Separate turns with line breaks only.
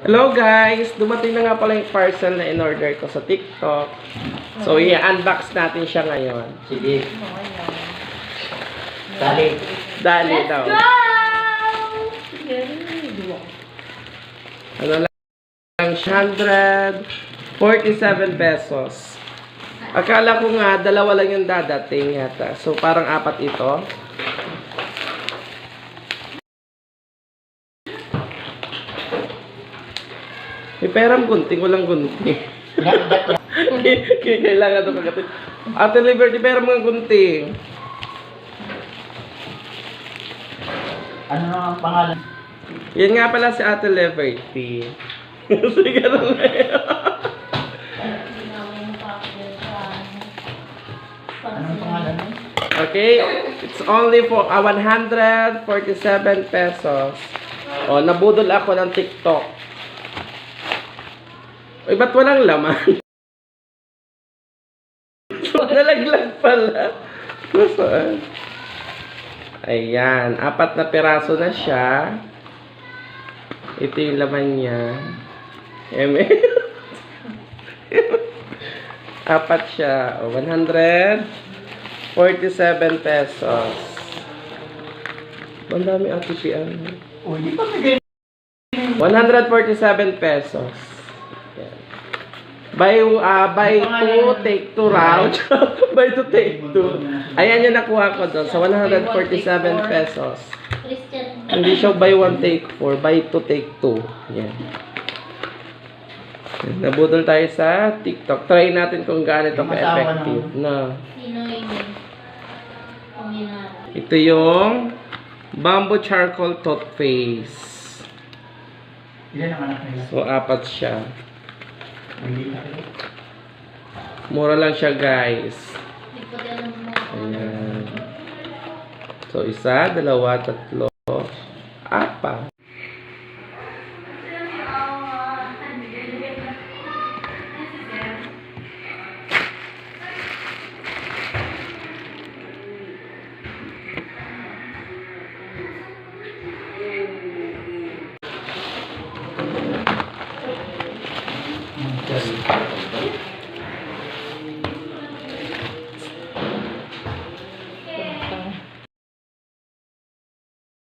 Hello guys! Dumating na nga pala yung parcel na in-order ko sa TikTok. So, i-unbox natin siya ngayon.
Sige. Dali.
Dali daw. Ano lang, 147 pesos. Akala ko nga, dalawa lang yung dadating yata. So, parang apat ito. May perang gunting, walang gunting. Kailangan ito kagatin. Ate Liberty, perang mga gunting.
Ano na ang pangalan?
Yan nga pala si Ate Liberty. Sige na lang.
Anong pangalan mo?
Okay, it's only for 147 pesos. O, nabudol ako ng TikTok. Uy, ba't walang laman? Nalaglag pala. Nasaan? Ayan, apat na piraso na siya. Ito yung laman niya. Apat siya. O, 147 pesos. Ang dami ate si ano.
Uy, di pa bigay.
147 pesos. Yan. Buy 2, take 2 round. Buy 2, take 2. Ayan yung nakuha ko doon sa 147 pesos. Hindi siya buy 1, take 4. Buy 2, take 2. Yan. Nabudol tayo sa TikTok. Try natin kung gaano ito ka-effective. No. Ito yung Bamboo Charcoal Toothpaste.
Ilan ang anak nila?
So, apat siya.
Hindi na.
Mura lang siya, guys. Ayan. So, isa, dalawa, tatlo, apat.